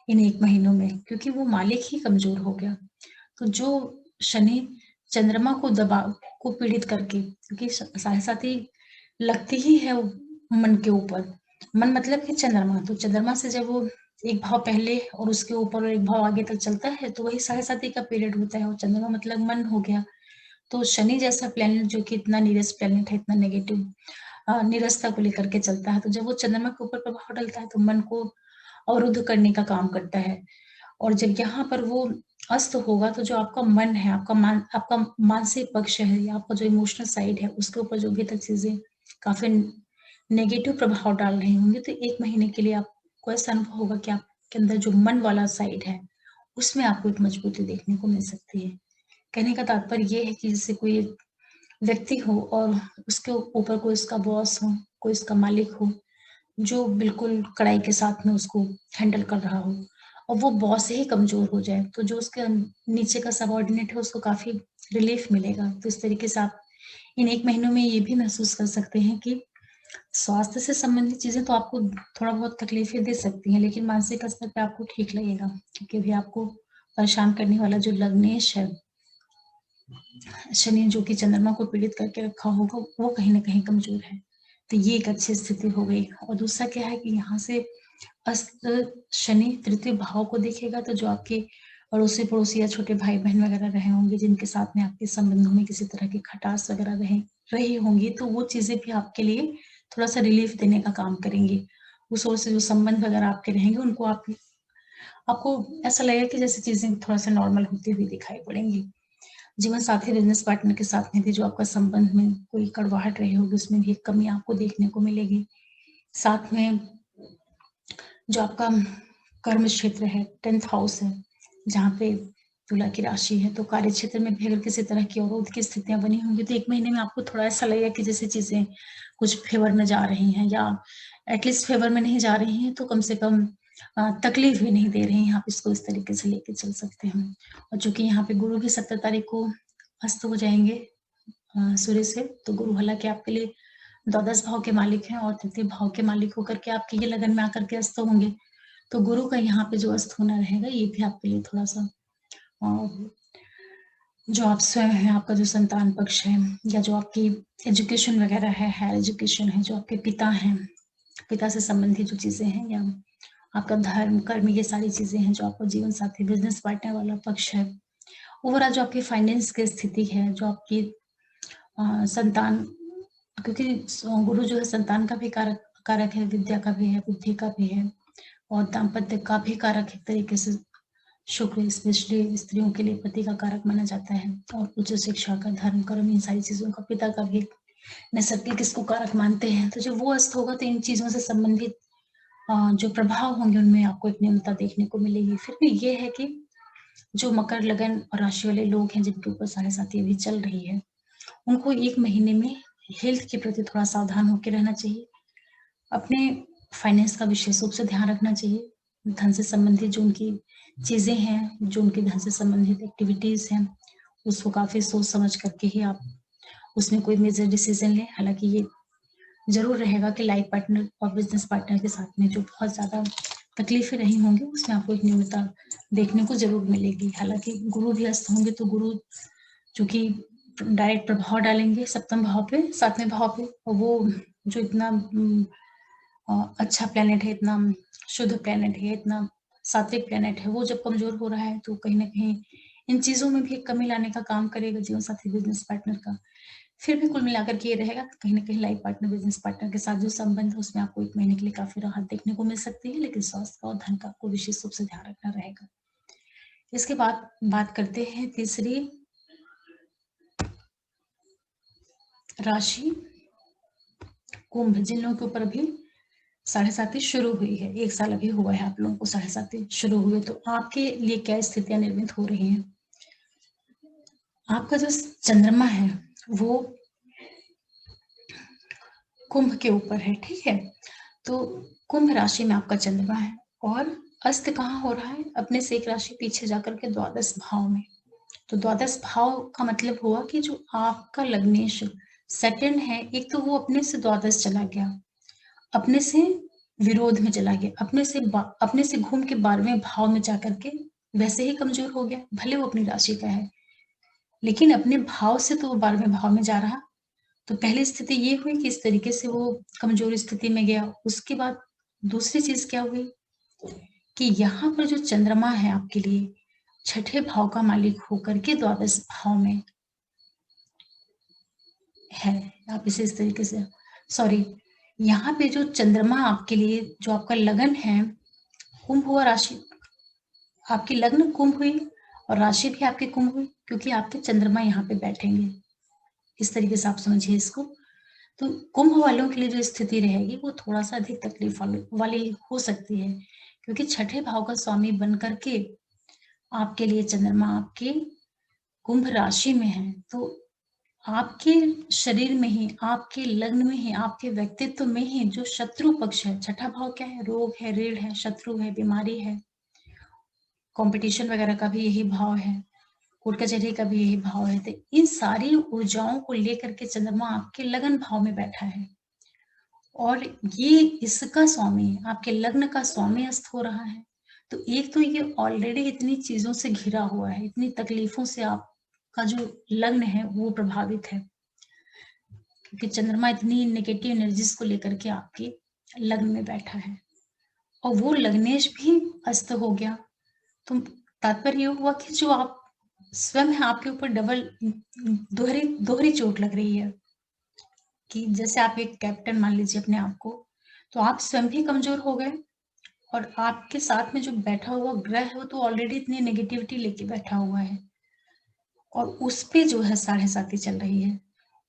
इन 1 महीनों में, क्योंकि वो मालिक ही कमज़ोर हो गया। तो जो शनि चंद्रमा को पीड़ित करके, क्योंकि साढ़े साती लगती ही है वो मन के ऊपर। मन मतलब कि चंद्रमा, तो चंद्रमा से जब वो एक भाव पहले और उसके ऊपर और एक भाव आगे तक चलता है, तो वही साढ़े साती का पीरियड होता है और चंद्रमा मतलब मन हो गया। तो शनि जैसा प्लैनेट जो कि इतना नीरस प्लैनेट है, इतना नेगेटिव नीरसता को लेकर के चलता है, तो जब वो चंद्रमा के ऊपर प्रभाव डालता है, तो मन को अवरुद्ध करने का काम करता है। और जब यहाँ पर वो अस्त होगा, तो जो आपका मन है, आपका मानसिक पक्ष है या आपका जो इमोशनल साइड है, उसके ऊपर जो अभी तक चीज़ें काफ़ी नेगेटिव प्रभाव डाल रही होंगी, तो 1 महीने के लिए आपको ऐसा अनुभव होगा कि आपके अंदर जो मन वाला साइड है, उसमें आपको एक मजबूती देखने को मिल सकती है। कहने का तात्पर्य ये है कि जैसे कोई एक व्यक्ति हो और उसके ऊपर कोई उसका बॉस हो, कोई उसका मालिक हो, जो बिल्कुल कड़ाई के साथ में उसको हैंडल कर रहा हो और वो बॉस ही कमज़ोर हो जाए, तो जो उसके नीचे का सबऑर्डिनेट है, उसको काफ़ी रिलीफ़ मिलेगा। तो इस तरीके से आप इन 1 महीनों में ये भी महसूस कर सकते हैं कि स्वास्थ्य से संबंधित चीज़ें तो आपको थोड़ा बहुत तकलीफ़ें दे सकती हैं, लेकिन मानसिक स्तर पे आपको ठीक लगेगा, क्योंकि अभी आपको परेशान करने वाला जो लग्नेश है, शनि जो कि चंद्रमा को पीड़ित करके रखा होगा, वो कहीं न कहीं कमज़ोर है। तो ये एक अच्छी स्थिति हो गई। और दूसरा क्या है कि यहाँ से अस्त शनि तृतीय भाव को देखेगा, तो जो आपके अड़ोसी-पड़ोसी या छोटे भाई-बहन वगैरह रहे होंगे, जिनके साथ में आपके संबंधों में किसी तरह की खटास वगैरह रही होंगी, तो वो चीज़ें भी आपके लिए थोड़ा-सा रिलीफ़ देने का काम करेंगी। उस ओर से जो संबंध वगैरह आपके रहेंगे, उनको आपको ऐसा लगेगा कि जैसे चीज़ें थोड़ा-सा नॉर्मल होती हुई दिखाई पड़ेंगी। जीवन साथी, बिज़नेस पार्टनर के साथ में भी जो आपका संबंध में कोई कड़वाहट रही होगी, उसमें भी एक कमी आपको देखने को मिलेगी। साथ में जो आपका कर्म क्षेत्र है, 10th हाउस है, जहाँ पे तुला की राशि है, तो कार्य क्षेत्र में भी अगर किसी तरह की अवरोध की स्थितियाँ बनी होंगी, तो 1 महीने में आपको थोड़ा ऐसा लगेगा कि जैसे चीज़ें कुछ फ़ेवर में जा रही हैं, या एटलीस्ट फ़ेवर में नहीं जा रही हैं, तो कम से कम तकलीफ़ भी नहीं दे रही हैं। आप इसको इस तरीके से लेके चल सकते हैं। और चूँकि यहाँ पे गुरु भी 17 तारीख को अस्त हो जाएँगे सूर्य से, तो गुरु हालाँकि आपके लिए द्वादश भाव के मालिक हैं और तृतीय भाव के मालिक होकर के आपके ये लगन में आकर के अस्त होंगे। तो गुरु का यहाँ पे जो अस्त होना रहेगा, ये भी आपके लिए थोड़ा-सा अ, जो आप स्वयं हैं, आपका जो संतान पक्ष है, या जो आपकी एजुकेशन वगैरह है, हायर एजुकेशन है, जो आपके पिता हैं, पिता से संबंधित जो चीज़ें हैं, या आपका धर्म, कर्म, ये सारी चीज़ें हैं, जो आपका जीवन साथी, बिज़नेस पार्टनर वाला पक्ष है। ओवरऑल जो आपकी फाइनेंस की स्थिति है, जो आपकी संतान, क्योंकि गुरु जो है संतान का भी कारक कारक है, विद्या का भी है, बुद्धि का भी है और दाम्पत्य का भी कारक एक तरीके से शुक्र, स्पेशली स्त्रियों के लिए पति का कारक माना जाता है। और उच्च शिक्षा का, धर्म, कर्म, इन सारी चीज़ों का पिता का भी नैसर्गिक इसको कारक मानते हैं। तो जब वो अस्त होगा, तो इन चीज़ों से संबंधित जो प्रभाव होंगे, उनमें आपको एक न्यूनता देखने को मिलेगी। फिर भी ये है कि जो मकर लगन और राशि वाले लोग हैं, जिनके ऊपर साढ़े साती अभी चल रही है, उनको 1 महीने में हेल्थ के प्रति थोड़ा सावधान होके रहना चाहिए। अपने फाइनेंस का विशेष रूप से ध्यान रखना चाहिए। धन से संबंधित जो उनकी चीजें हैं, जो उनके धन से संबंधित एक्टिविटीज हैं, उसको काफी सोच समझ करके ही आप उसमें कोई मेजर डिसीजन लें। हालांकि ये जरूर रहेगा कि लाइफ पार्टनर और बिजनेस पार्टनर के साथ में जो बहुत ज्यादा तकलीफें रही होंगी, उसमें आपको एक न्यूनता देखने को जरूर मिलेगी। हालांकि गुरु भी अस्त होंगे, तो गुरु चूंकि डायरेक्ट प्रभाव डालेंगे सप्तम भाव पे, सातवें भाव पे, और वो जो इतना अच्छा प्लेनेट है, इतना शुद्ध प्लेनेट है, इतना सात्विक प्लेनेट है, वो जब कमजोर हो रहा है तो कहीं ना कहीं इन चीजों में भी कमी लाने का काम करेगा जीवन साथी बिजनेस पार्टनर का। फिर भी कुल मिलाकर के ये रहेगा, कहीं ना कहीं लाइफ पार्टनर बिजनेस पार्टनर के साथ जो संबंध है उसमें आपको 1 महीने के लिए काफी राहत देखने को मिल सकती है, लेकिन स्वास्थ्य का और धन का आपको विशेष रूप से ध्यान रखना रहेगा। इसके बाद बात करते हैं तीसरी राशि कुंभ, जिन लोगों के ऊपर भी 7.5 शुरू हुई है, 1 साल अभी हुआ है आप लोगों को 7.5 शुरू हुए, तो आपके लिए क्या स्थितियां निर्मित हो रही हैं। आपका जो चंद्रमा है वो कुंभ के ऊपर है, ठीक है। तो कुंभ राशि में आपका चंद्रमा है और अस्त कहाँ हो रहा है, अपने से 1 राशि पीछे जाकर के द्वादश भाव में। तो द्वादश भाव का मतलब हुआ कि जो आपका लग्नेश सैटर्न है, एक तो वो अपने से द्वादश चला गया, अपने से विरोध में चला गया, अपने से घूम के 12वें भाव में जाकर के वैसे ही कमजोर हो गया। भले वो अपनी राशि का है, लेकिन अपने भाव से तो वो 12वें भाव में जा रहा। तो पहली स्थिति ये हुई कि इस तरीके से वो कमजोर स्थिति में गया। उसके बाद दूसरी चीज क्या हुई कि यहाँ पर जो चंद्रमा है आपके लिए 6ठे भाव का मालिक होकर के द्वादश भाव में है। आप इसे इस तरीके से, सॉरी, यहाँ पे जो चंद्रमा आपके लिए, जो आपका लगन है, कुंभ हुआ राशि, आपकी लग्न कुंभ हुई और राशि भी आपकी कुंभ हुई, क्योंकि आपके चंद्रमा यहाँ पे बैठेंगे। इस तरीके से आप समझिए इसको। तो कुंभ वालों के लिए जो स्थिति रहेगी वो थोड़ा सा अधिक तकलीफ वाली हो सकती है, क्योंकि 6ठे भाव का स्वामी बन करके आपके लिए चंद्रमा आपके कुंभ राशि में है। तो आपके शरीर में ही, आपके लग्न में ही, आपके व्यक्तित्व में ही जो शत्रु पक्ष है, 6ठा भाव क्या है, रोग है, ऋण है, शत्रु है, बीमारी है, कंपटीशन वगैरह का भी यही भाव है, कोर्ट कचहरी का भी यही भाव है। तो इन सारी ऊर्जाओं को लेकर के चंद्रमा आपके लगन भाव में बैठा है और ये इसका स्वामी, आपके लग्न का स्वामी अस्त हो रहा है। तो एक तो ये ऑलरेडी इतनी चीजों से घिरा हुआ है, इतनी तकलीफों से आपका जो लग्न है वो प्रभावित है, क्योंकि चंद्रमा इतनी नेगेटिव एनर्जीज को लेकर के आपके लग्न में बैठा है और वो लग्नेश भी अस्त हो गया। तो तात्पर्य ये हुआ कि जो आप स्वयं है, आपके ऊपर डबल दोहरी दोहरी चोट लग रही है। कि जैसे आप एक कैप्टन मान लीजिए अपने आप को, तो आप स्वयं भी कमजोर हो गए और आपके साथ में जो बैठा हुआ ग्रह है वो तो ऑलरेडी इतनी नेगेटिविटी लेके बैठा हुआ है और उस पे जो है 7.5 चल रही है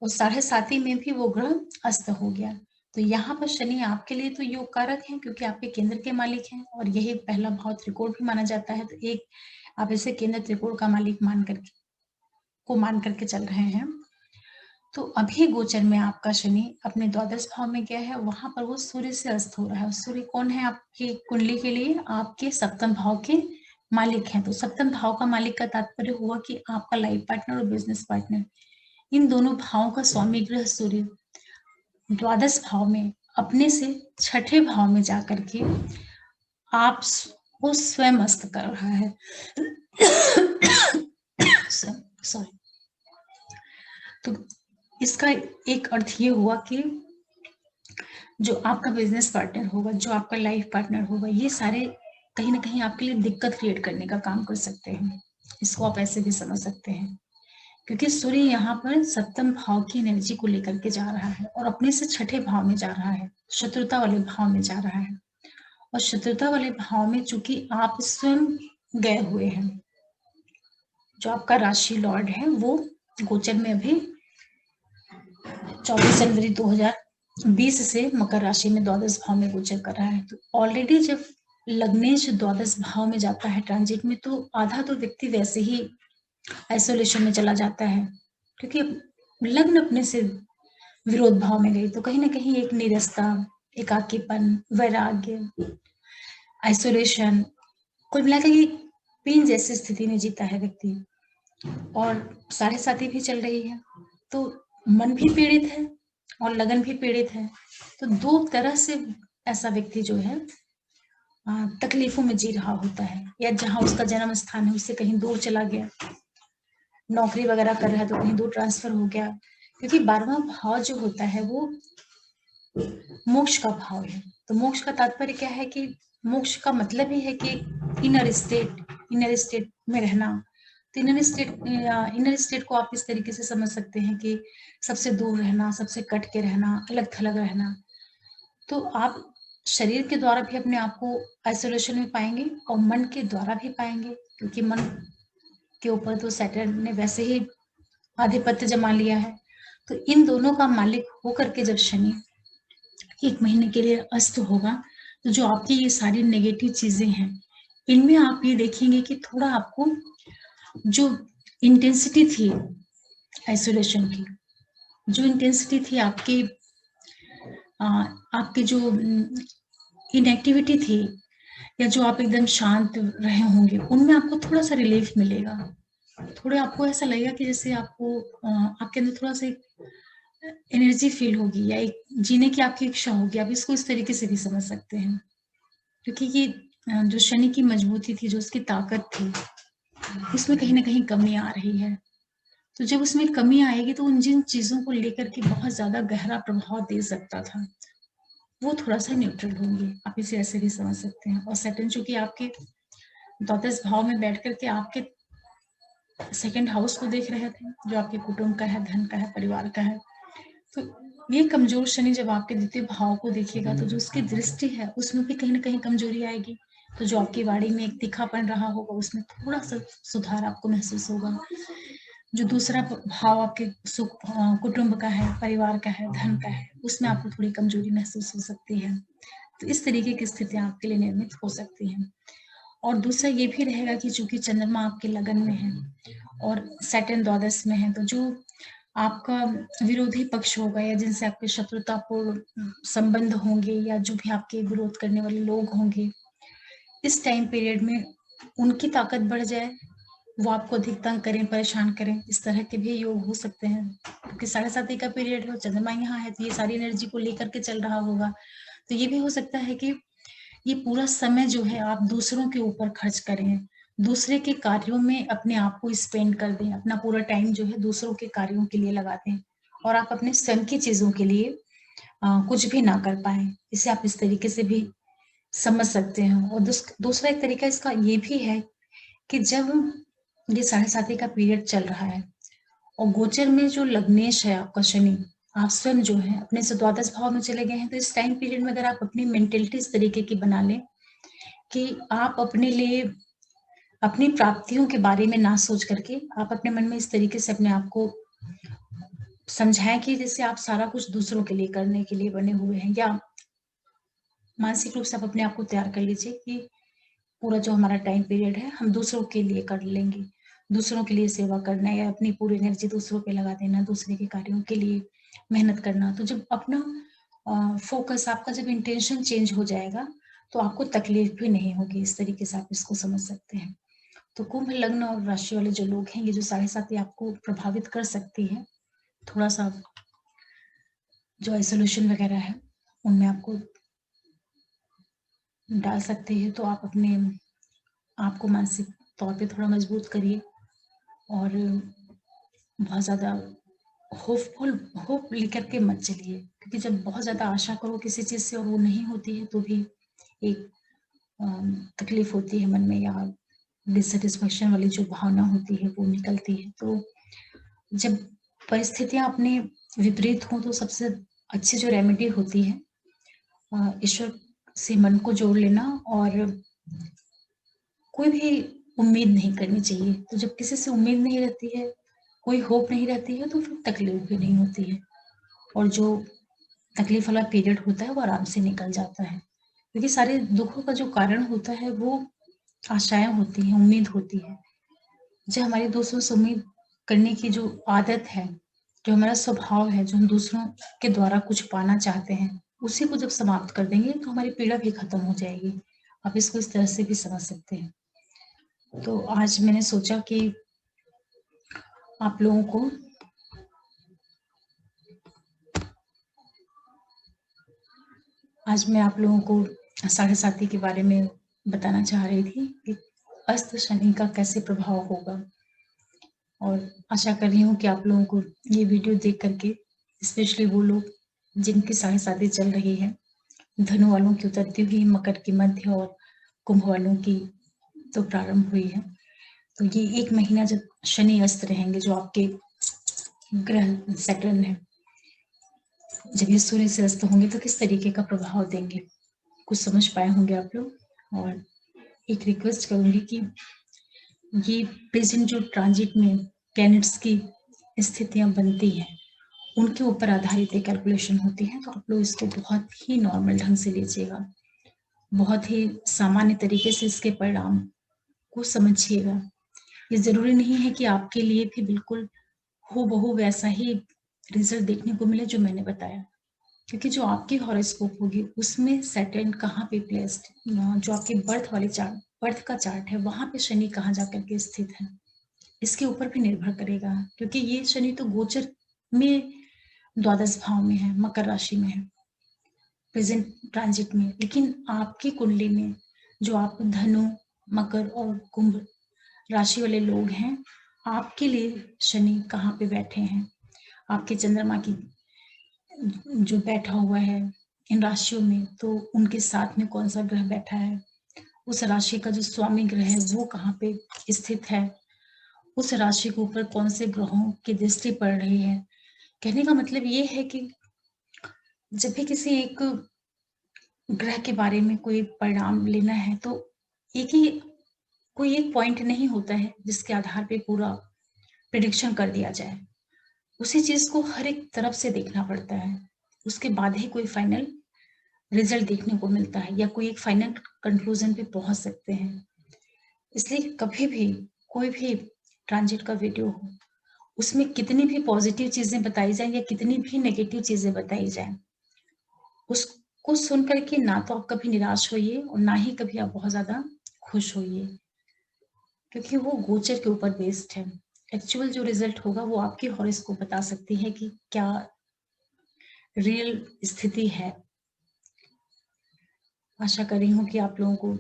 और 7.5 में भी वो ग्रह अस्त हो गया। तो यहाँ पर शनि आपके लिए तो योग कारक है, क्योंकि आपके केंद्र के मालिक हैं और यही पहला भाव त्रिकोण भी माना जाता है। तो एक आप इसे केंद्र त्रिकोण का मालिक मान करके चल रहे हैं। तो अभी गोचर में आपका शनि अपने द्वादश भाव में गया है, वहां पर वो सूर्य से अस्त हो रहा है। सूर्य कौन है आपकी कुंडली के लिए, आपके सप्तम भाव के मालिक हैं। तो सप्तम भाव का मालिक का तात्पर्य हुआ कि आपका लाइफ पार्टनर और बिजनेस पार्टनर, इन दोनों भावों का स्वामी ग्रह सूर्य द्वादश भाव में अपने से 6ठे भाव में जाकर के आप वो स्वयं अस्त कर रहा है। सॉरी। तो इसका एक अर्थ ये हुआ कि जो आपका बिजनेस पार्टनर होगा, जो आपका लाइफ पार्टनर होगा, ये सारे कहीं ना कहीं आपके लिए दिक्कत क्रिएट करने का काम कर सकते हैं। इसको आप ऐसे भी समझ सकते हैं, क्योंकि सूर्य यहाँ पर सप्तम भाव की एनर्जी को लेकर के जा रहा है और अपने से 6ठे भाव में जा रहा है, शत्रुता वाले भाव में जा रहा है। और शत्रुता वाले भाव में चूंकि आप स्वयं गए हुए हैं, जो आपका राशि लॉर्ड है वो गोचर में अभी 24 जनवरी 2020 से मकर राशि में द्वादश भाव में गोचर कर रहा है। तो ऑलरेडी जब लग्नेश द्वादश भाव में जाता है ट्रांजिट में, तो आधा तो व्यक्ति वैसे ही आइसोलेशन में चला जाता है, क्योंकि लग्न अपने से विरोध भाव में गई, तो कहीं ना कहीं एक नीरसता, एकाकीपन, वैराग्य, आइसोलेशन, कुल मिलाकर ये पेन जैसी स्थिति में जीता है व्यक्ति। और साढ़े साथी भी चल रही है, तो मन भी पीड़ित है और लगन भी पीड़ित है। तो दो तरह से ऐसा व्यक्ति जो है तकलीफों में जी रहा होता है, या जहां उसका जन्म स्थान है उससे कहीं दूर चला गया, नौकरी वगैरह कर रहा है तो कहीं दूर ट्रांसफर हो गया। क्योंकि 12वां भाव जो होता है वो मोक्ष का भाव है। तो मोक्ष का तात्पर्य क्या है कि मोक्ष का मतलब ही है कि इनर स्टेट में रहना। तो इनर स्टेट को आप इस तरीके से समझ सकते हैं कि सबसे दूर रहना, सबसे कट के रहना, अलग थलग रहना। तो आप शरीर के द्वारा भी अपने आप को आइसोलेशन में पाएंगे और मन के द्वारा भी पाएंगे, क्योंकि मन के ऊपर तो सैटर्न ने वैसे ही आधिपत्य जमा लिया है। तो इन दोनों का मालिक होकर के जब शनि 1 महीने के लिए अस्त होगा, तो जो आपकी ये सारी नेगेटिव चीजें हैं, इनमें आप ये देखेंगे कि थोड़ा आपको जो इंटेंसिटी थी आइसोलेशन की, जो इंटेंसिटी थी आपके जो इनएक्टिविटी थी, या जो आप एकदम शांत रहे होंगे, उनमें आपको थोड़ा सा रिलीफ मिलेगा। थोड़ा आपको ऐसा लगेगा कि जैसे आपको आपके अंदर थोड़ा सा एनर्जी फील होगी, या एक जीने की आपकी इच्छा होगी। आप इसको इस तरीके से भी समझ सकते हैं, क्योंकि ये जो शनि की मजबूती थी, जो उसकी ताकत थी, उसमें कहीं ना कहीं कमी आ रही है। तो जब उसमें कमी आएगी तो उन जिन चीजों को लेकर के बहुत ज्यादा गहरा प्रभाव दे सकता था, वो थोड़ा सा न्यूट्रल होंगे। आप इसे ऐसे भी समझ सकते हैं। और सैटर्न चूंकि आपके द्वादश भाव में बैठ करके आपके सेकंड हाउस को देख रहे थे, जो आपके कुटुंब का है, धन का है, परिवार का है, तो ये कमजोर शनि जब आपके द्वितीय भाव को देखिएगा, तो जो उसकी दृष्टि है उसमें भी कहीं ना कहीं कमजोरी आएगी। तो जो आपकी वाणी में एक तीखापन रहा होगा, उसमें थोड़ा सा सुधार आपको महसूस होगा। जो दूसरा भाव आपके सुख कुटुंब का है, परिवार का है, धन का है, उसमें आपको थोड़ी कमजोरी महसूस हो सकती है। तो इस तरीके की स्थितियां आपके लिए निर्मित हो सकती हैं। और दूसरा ये भी रहेगा कि चूंकि चंद्रमा आपके लगन में है और सैटर्न द्वादश में है, तो जो आपका विरोधी पक्ष होगा, या जिनसे आपके शत्रुतापूर्ण संबंध होंगे, या जो भी आपके विरोध करने वाले लोग होंगे, इस टाइम पीरियड में उनकी ताकत बढ़ जाए, वो आपको अधिक तंग करें, परेशान करें। इस तरह के भी योग हो सकते हैं, क्योंकि 7.5 का पीरियड है और चंद्रमा यहाँ है, तो ये सारी एनर्जी को लेकर के चल रहा होगा। तो ये भी हो सकता है कि ये पूरा समय जो है आप दूसरों के ऊपर खर्च करें, दूसरे के कार्यों में अपने आप को स्पेंड कर दें, अपना पूरा टाइम जो है दूसरों के कार्यों के लिए लगा दें, और आप अपने स्वयं की चीजों के लिए कुछ भी ना कर पाए। इसे आप इस तरीके से भी समझ सकते हैं। और दूसरा एक तरीका इसका ये भी है कि जब ये 7.5 का पीरियड चल रहा है और गोचर में जो लग्नेश है आपका शनि, आप स्वयं जो है अपने से द्वादश भाव में चले गए हैं, तो इस टाइम पीरियड में अगर आप अपनी मेंटेलिटी इस तरीके की बना लें कि आप अपने लिए अपनी प्राप्तियों के बारे में ना सोच करके आप अपने मन में इस तरीके से अपने आप को समझाएं कि जैसे आप सारा कुछ दूसरों के लिए करने के लिए बने हुए हैं, या मानसिक रूप से आप अपने आप को तैयार कर लीजिए कि पूरा जो हमारा टाइम पीरियड है हम दूसरों के लिए कर लेंगे, दूसरों के लिए सेवा करना, या अपनी पूरी एनर्जी दूसरों पे लगा देना, दूसरे के कार्यों के लिए मेहनत करना। तो जब अपना फोकस, आपका जब इंटेंशन चेंज हो जाएगा, तो आपको तकलीफ भी नहीं होगी। इस तरीके से आप इसको समझ सकते हैं। तो कुंभ लग्न और राशि वाले जो लोग हैं, ये जो 7.5 आपको प्रभावित कर सकती है, थोड़ा सा जो आइसोलेशन वगैरह है उनमें आपको डाल सकते हैं। तो आप अपने आपको मानसिक तौर पे थोड़ा मजबूत करिए, और बहुत ज़्यादा होप लेकर के मत चलिए, क्योंकि जब बहुत ज़्यादा आशा करो किसी चीज़ से और वो नहीं होती है, तो भी एक तकलीफ होती है मन में, या डिससेटिस्फेक्शन वाली जो भावना होती है वो निकलती है। तो जब परिस्थितियां अपने विपरीत हों, तो सबसे अच्छी जो रेमेडी होती है, ईश्वर से मन को जोड़ लेना, और कोई भी उम्मीद नहीं करनी चाहिए। तो जब किसी से उम्मीद नहीं रहती है, कोई होप नहीं रहती है, तो फिर तकलीफ भी नहीं होती है, और जो तकलीफ वाला पीरियड होता है वो आराम से निकल जाता है। क्योंकि सारे दुखों का जो कारण होता है वो आशाएं होती हैं, उम्मीद होती है। जो हमारी दूसरों से उम्मीद करने की जो आदत है, जो हमारा स्वभाव है, जो हम दूसरों के द्वारा कुछ पाना चाहते हैं, उसी को जब समाप्त कर देंगे तो हमारी पीड़ा भी खत्म हो जाएगी। आप इसको इस तरह से भी समझ सकते हैं। तो आज मैंने सोचा कि आप लोगों को आज मैं आप लोगों को साढ़े साथी के बारे में बताना चाह रही थी कि अस्त शनि का कैसे प्रभाव होगा, और आशा कर रही हूँ कि आप लोगों को ये वीडियो देख करके, स्पेशली वो लोग जिनकी साढ़े साथी चल रही है, धनु वालों की उतरती हुई, मकर की मध्य और कुंभ वालों की तो प्रारंभ हुई है। तो ये 1 महीना जब शनि अस्त रहेंगे, जो आपके ग्रह सैटर्न है, जब ये सूर्य से अस्त होंगे तो किस तरीके का प्रभाव देंगे, कुछ समझ पाए होंगे आप लोग। और एक रिक्वेस्ट करूंगी कि ये प्रेजेंट जो ट्रांजिट में प्लैनेट्स की स्थितियां बनती हैं, उनके ऊपर आधारित एक कैलकुलेशन होती है। तो आप लोग इसको बहुत ही नॉर्मल ढंग से लीजिएगा, बहुत ही सामान्य तरीके से इसके परिणाम को समझिएगा। ये जरूरी नहीं है कि आपके लिए भी बिल्कुल हूबहू वैसा ही रिजल्ट देखने को मिले जो मैंने बताया, क्योंकि जो आपकी हॉरोस्कोप होगी उसमें सैटर्न कहाँ पे प्लेस्ड, जो आपके बर्थ वाले चार्ट, बर्थ का चार्ट है, वहां पे शनि कहाँ जाकर के स्थित है, इसके ऊपर भी निर्भर करेगा। क्योंकि ये शनि तो गोचर में द्वादश भाव में है, मकर राशि में है प्रेजेंट ट्रांजिट में, लेकिन आपकी कुंडली में जो आप धनु, मकर और कुंभ राशि वाले लोग हैं, आपके लिए शनि कहाँ पे बैठे हैं, आपके चंद्रमा की जो बैठा हुआ है इन राशियों में, तो उनके साथ में कौन सा ग्रह बैठा है, उस राशि का जो स्वामी ग्रह है वो कहाँ पे स्थित है, उस राशि के ऊपर कौन से ग्रहों की दृष्टि पड़ रही है। कहने का मतलब ये है कि जब भी किसी एक ग्रह के बारे में कोई परिणाम लेना है, तो एक ही कोई एक पॉइंट नहीं होता है जिसके आधार पे पूरा प्रिडिक्शन कर दिया जाए। उसी चीज को हर एक तरफ से देखना पड़ता है, उसके बाद ही कोई फाइनल रिजल्ट देखने को मिलता है या कोई एक फाइनल कंक्लूजन पे पहुंच सकते हैं। इसलिए कभी भी कोई भी ट्रांजिट का वीडियो हो, उसमें कितनी भी पॉजिटिव चीजें बताई जाए या कितनी भी नेगेटिव चीजें बताई जाए, उसको सुन करके ना तो आप कभी निराश होइए और ना ही कभी आप बहुत ज्यादा खुश होइए, क्योंकि वो गोचर के ऊपर बेस्ड है। एक्चुअल जो रिजल्ट होगा वो आपकी हॉरोस्कोप बता सकती है कि क्या रियल स्थिति है। आशा कर रही हूँ कि आप लोगों को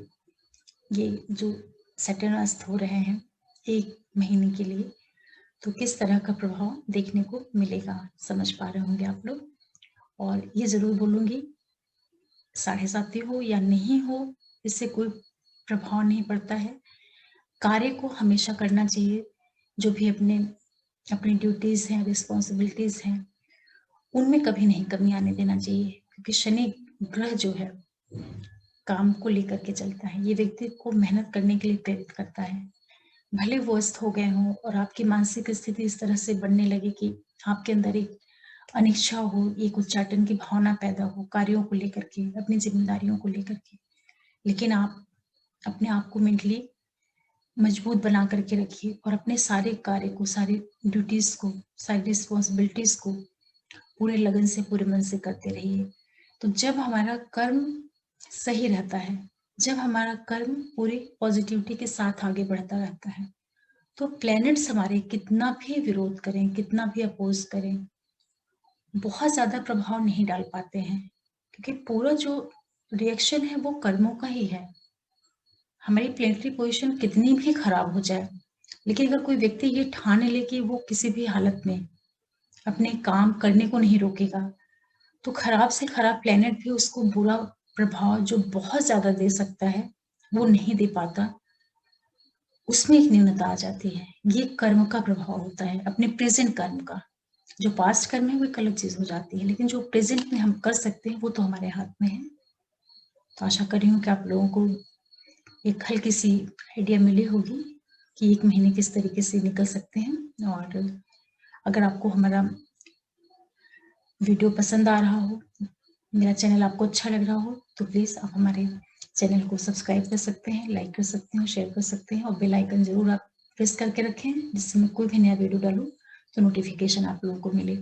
ये जो सैटर्न अस्त हो रहे हैं 1 महीने के लिए, तो किस तरह का प्रभाव देखने को मिलेगा समझ पा रहे होंगे आप लोग। और ये जरूर बोलूंगी, साढ़े साथी हो या नहीं हो, इससे कोई प्रभाव नहीं पड़ता है। कार्य को हमेशा करना चाहिए, जो भी अपने अपनी ड्यूटीज हैं, रिस्पॉन्सिबिलिटीज हैं, उनमें कभी नहीं कमी आने देना चाहिए। क्योंकि शनि ग्रह जो है काम को लेकर के चलता है, ये व्यक्ति को मेहनत करने के लिए प्रेरित करता है। भले वो अस्त हो गए हों और आपकी मानसिक स्थिति इस तरह से बनने लगे कि आपके अंदर एक अनिच्छा हो, एक उच्चाटन की भावना पैदा हो कार्यों को लेकर के, अपनी जिम्मेदारियों को लेकर के, लेकिन आप अपने आप को मेंटली मजबूत बना करके रखिए और अपने सारे कार्य को, सारी ड्यूटीज को, सारी रिस्पॉन्सिबिलिटीज को पूरे लगन से, पूरे मन से करते रहिए। तो जब हमारा कर्म सही रहता है, जब हमारा कर्म पूरी पॉजिटिविटी के साथ आगे बढ़ता रहता है, तो प्लैनेट्स हमारे कितना भी विरोध करें, कितना भी अपोज करें, बहुत ज्यादा प्रभाव नहीं डाल पाते हैं। क्योंकि पूरा जो रिएक्शन है वो कर्मों का ही है। हमारी प्लेनेटरी पोजीशन कितनी भी खराब हो जाए, लेकिन अगर कोई व्यक्ति ये ठान ले कि वो किसी भी हालत में अपने काम करने को नहीं रोकेगा, तो खराब से खराब प्लेनेट भी उसको बुरा प्रभाव जो बहुत ज्यादा दे सकता है वो नहीं दे पाता। उसमें एक न्यूनता आ जाती है। ये कर्म का प्रभाव होता है, अपने प्रेजेंट कर्म का। जो पास्ट कर्म है वो एक अलग चीज हो जाती है, लेकिन जो प्रेजेंट में हम कर सकते हैं वो तो हमारे हाथ में है। तो आशा कर रही हूँ कि आप लोगों को एक हल्की सी आइडिया मिली होगी कि 1 महीने किस तरीके से निकल सकते हैं। और अगर आपको हमारा वीडियो पसंद आ रहा हो, मेरा चैनल आपको अच्छा लग रहा हो, तो प्लीज आप हमारे चैनल को सब्सक्राइब कर सकते हैं, लाइक कर सकते हैं, शेयर कर सकते हैं और बेल आइकन जरूर आप प्रेस करके रखें, जिससे मैं कोई भी नया वीडियो डालूं तो नोटिफिकेशन आप लोगों को मिले।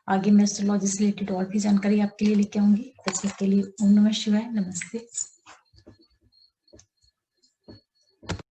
आगे मैं एस्ट्रोलॉजी से रिलेटेड और भी जानकारी आपके लिए लेके आऊंगी। तब तक के लिए ओम नमः शिवाय, नमस्ते।